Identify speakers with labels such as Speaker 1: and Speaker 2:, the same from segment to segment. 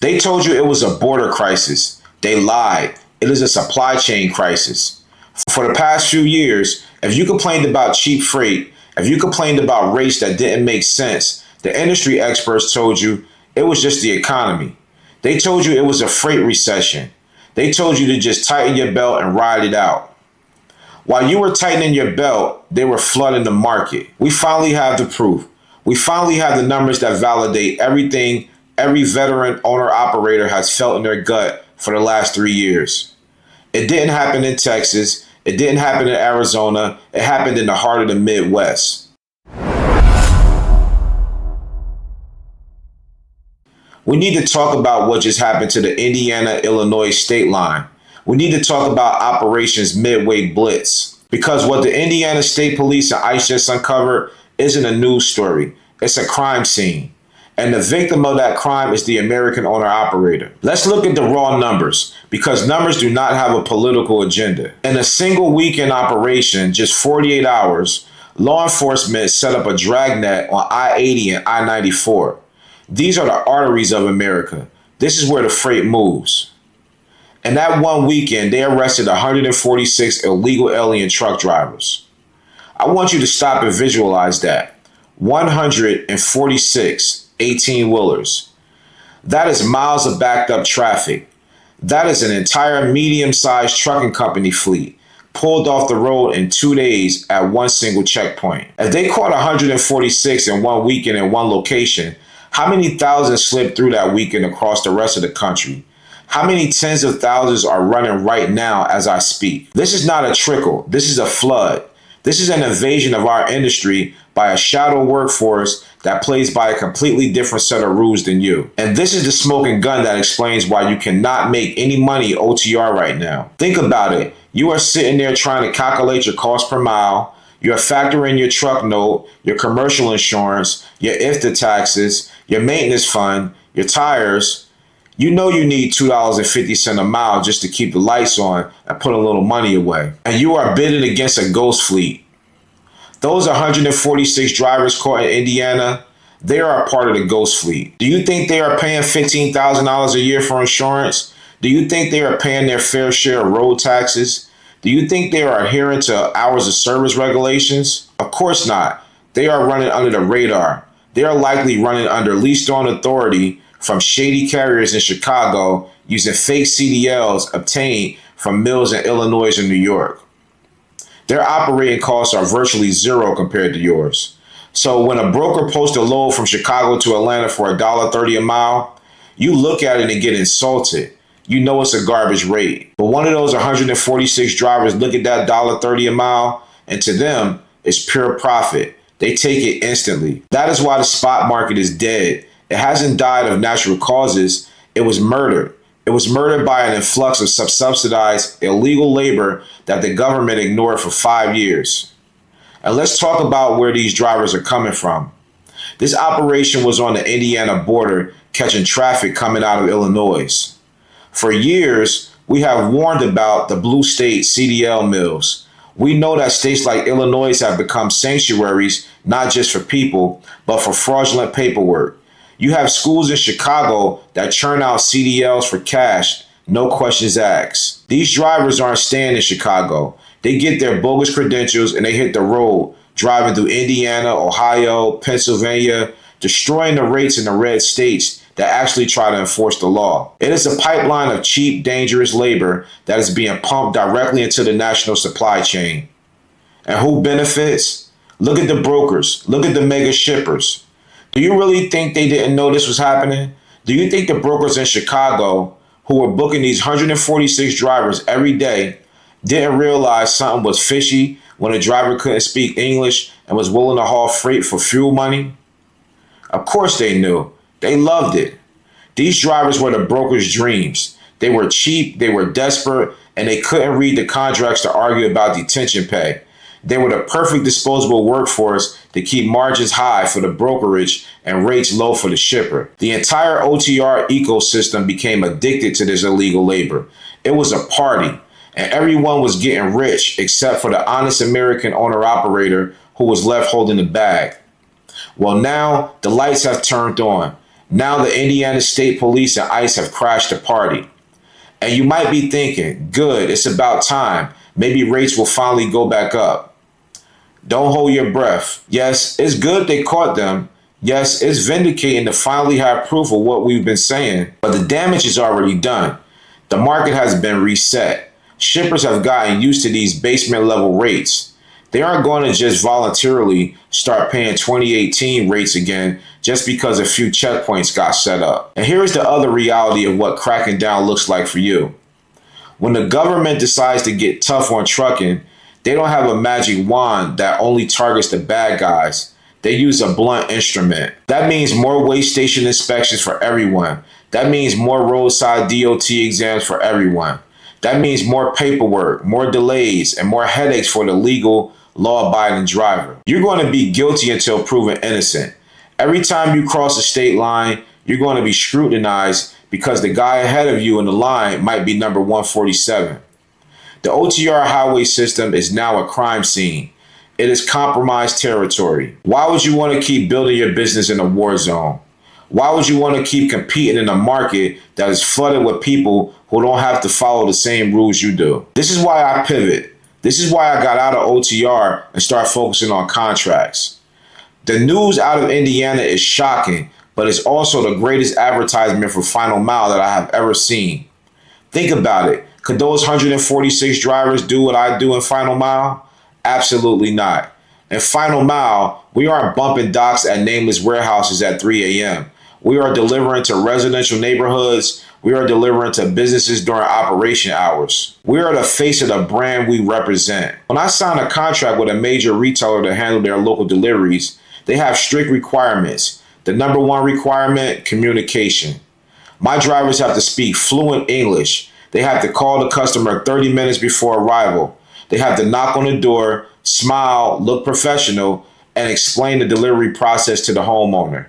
Speaker 1: They told you it was a border crisis. They lied. It is a supply chain crisis. For the past few years, if you complained about cheap freight, if you complained about rates that didn't make sense, the industry experts told you it was just the economy. They told you it was a freight recession. They told you to just tighten your belt and ride it out. While you were tightening your belt, they were flooding the market. We finally have the proof. We finally have the numbers that validate everything every veteran owner-operator has felt in their gut for the last 3 years. It didn't happen in Texas. It didn't happen in Arizona. It happened in the heart of the Midwest. We need to talk about what just happened to the Indiana-Illinois state line. We need to talk about Operations Midway Blitz. Because what the Indiana State Police and ICE just uncovered isn't a news story. It's a crime scene. And the victim of that crime is the American owner-operator. Let's look at the raw numbers, because numbers do not have a political agenda. In a single weekend operation, just 48 hours, law enforcement set up a dragnet on I-80 and I-94. These are the arteries of America. This is where the freight moves. And that one weekend, they arrested 146 illegal alien truck drivers. I want you to stop and visualize that. 146 18-wheelers. That is miles of backed up traffic. That is an entire medium-sized trucking company fleet pulled off the road in 2 days at one single checkpoint. If they caught 146 in one weekend in one location, how many thousands slipped through that weekend across the rest of the country? How many tens of thousands are running right now as I speak? This is not a trickle. This is a flood. This is an invasion of our industry by a shadow workforce that plays by a completely different set of rules than you. And this is the smoking gun that explains why you cannot make any money OTR right now. Think about it. You are sitting there trying to calculate your cost per mile. You're factoring your truck note, your commercial insurance, your IFTA taxes, your maintenance fund, your tires. You know you need $2.50 a mile just to keep the lights on and put a little money away. And you are bidding against a ghost fleet. Those 146 drivers caught in Indiana, they are a part of the ghost fleet. Do you think they are paying $15,000 a year for insurance? Do you think they are paying their fair share of road taxes? Do you think they are adhering to hours of service regulations? Of course not. They are running under the radar. They are likely running under leased on authority from shady carriers in Chicago using fake CDLs obtained from mills in Illinois and New York. Their operating costs are virtually zero compared to yours. So when a broker posts a load from Chicago to Atlanta for $1.30 a mile, you look at it and get insulted. You know it's a garbage rate. But one of those 146 drivers look at that $1.30 a mile, and to them, it's pure profit. They take it instantly. That is why the spot market is dead. It hasn't died of natural causes. It was murdered. It was murdered by an influx of subsidized illegal labor that the government ignored for 5 years. And let's talk about where these drivers are coming from. This operation was on the Indiana border, catching traffic coming out of Illinois. For years, we have warned about the blue state CDL mills. We know that states like Illinois have become sanctuaries, not just for people, but for fraudulent paperwork. You have schools in Chicago that churn out CDLs for cash, no questions asked. These drivers aren't staying in Chicago. They get their bogus credentials and they hit the road, driving through Indiana, Ohio, Pennsylvania, destroying the rates in the red states that actually try to enforce the law. It is a pipeline of cheap, dangerous labor that is being pumped directly into the national supply chain. And who benefits? Look at the brokers. Look at the mega shippers. Do you really think they didn't know this was happening? Do you think the brokers in Chicago who were booking these 146 drivers every day didn't realize something was fishy when a driver couldn't speak English and was willing to haul freight for fuel money? Of course they knew. They loved it. These drivers were the brokers' dreams. They were cheap, they were desperate, and they couldn't read the contracts to argue about detention pay. They were the perfect disposable workforce to keep margins high for the brokerage and rates low for the shipper. The entire OTR ecosystem became addicted to this illegal labor. It was a party, and everyone was getting rich except for the honest American owner-operator who was left holding the bag. Well, now the lights have turned on, Now the Indiana State Police and ICE have crashed the party. And you might be thinking, good, it's about time. Maybe rates will finally go back up. Don't hold your breath. Yes, it's good they caught them. Yes, it's vindicating to finally have proof of what we've been saying. But the damage is already done. The market has been reset. Shippers have gotten used to these basement level rates. They aren't going to just voluntarily start paying 2018 rates again just because a few checkpoints got set up. And here's the other reality of what cracking down looks like for you. When the government decides to get tough on trucking, they don't have a magic wand that only targets the bad guys. They use a blunt instrument. That means more weigh station inspections for everyone. That means more roadside DOT exams for everyone. That means more paperwork, more delays, and more headaches for the legal, law-abiding driver. You're going to be guilty until proven innocent. Every time you cross a state line, you're going to be scrutinized because the guy ahead of you in the line might be number 147. The OTR highway system is now a crime scene. It is compromised territory. Why would you want to keep building your business in a war zone? Why would you want to keep competing in a market that is flooded with people who don't have to follow the same rules you do? This is why I pivot. This is why I got out of OTR and start focusing on contracts. The news out of Indiana is shocking, but it's also the greatest advertisement for Final Mile that I have ever seen. Think about it. Could those 146 drivers do what I do in Final Mile? Absolutely not. In Final Mile, we aren't bumping docks at nameless warehouses at 3 a.m. We are delivering to residential neighborhoods. We are delivering to businesses during operation hours. We are the face of the brand we represent. When I sign a contract with a major retailer to handle their local deliveries, they have strict requirements. The number one requirement, communication. My drivers have to speak fluent English. They have to call the customer 30 minutes before arrival. They have to knock on the door, smile, look professional, and explain the delivery process to the homeowner.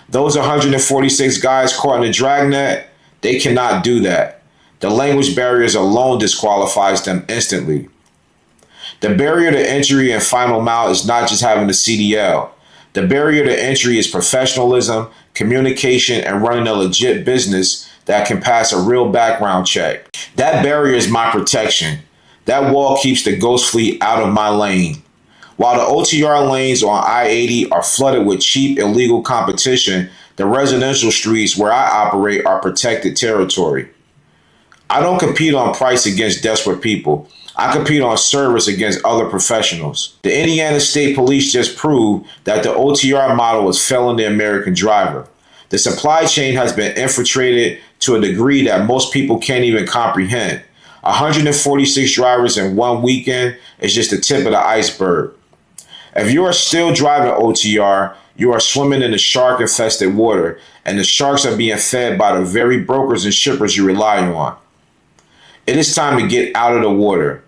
Speaker 1: Those 146 guys caught in the DRAGNET, they cannot do that. The language barriers alone disqualifies them instantly. The barrier to entry in Final Mile is not just having a CDL. The barrier to entry is professionalism, communication, and running a legit business that can pass a real background check. That barrier is my protection. That wall keeps the ghost fleet out of my lane. While the OTR lanes on I-80 are flooded with cheap, illegal competition, the residential streets where I operate are protected territory. I don't compete on price against desperate people. I compete on service against other professionals. The Indiana State Police just proved that the OTR model is failing the American driver. The supply chain has been infiltrated to a degree that most people can't even comprehend. 146 drivers in one weekend is just the tip of the iceberg. If you are still driving OTR, you are swimming in the shark-infested water, and the sharks are being fed by the very brokers and shippers you rely on. It is time to get out of the water.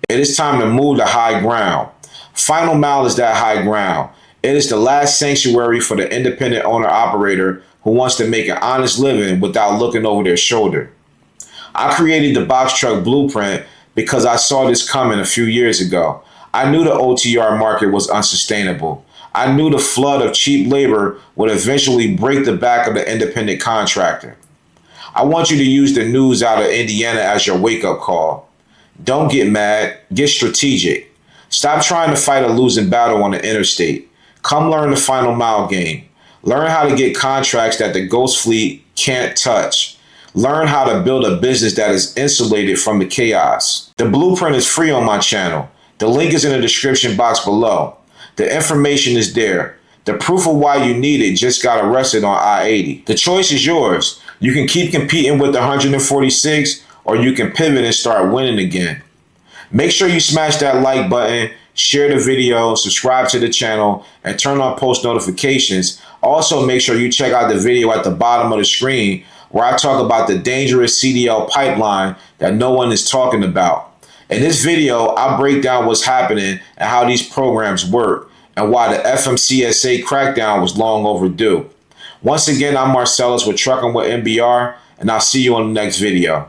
Speaker 1: It is time to move to high ground. Final Mile is that high ground. It is the last sanctuary for the independent owner-operator who wants to make an honest living without looking over their shoulder. I created the box truck blueprint because I saw this coming a few years ago. I knew the OTR market was unsustainable. I knew the flood of cheap labor would eventually break the back of the independent contractor. I want you to use the news out of Indiana as your wake-up call. Don't get mad, get strategic. Stop trying to fight a losing battle on the interstate. Come learn the Final Mile game. Learn how to get contracts that the ghost fleet can't touch. Learn how to build a business that is insulated from the chaos. The blueprint is free on my channel. The link is in the description box below. The information is there. The proof of why you need it just got arrested on I-80. The choice is yours. You can keep competing with the 146, or you can pivot and start winning again. Make sure you smash that like button, share the video, subscribe to the channel, and turn on post notifications. Also, make sure you check out the video at the bottom of the screen where I talk about the dangerous CDL pipeline that no one is talking about. In this video, I break down what's happening and how these programs work and why the FMCSA crackdown was long overdue. Once again, I'm Marcellus with Trucking with MBR, and I'll see you on the next video.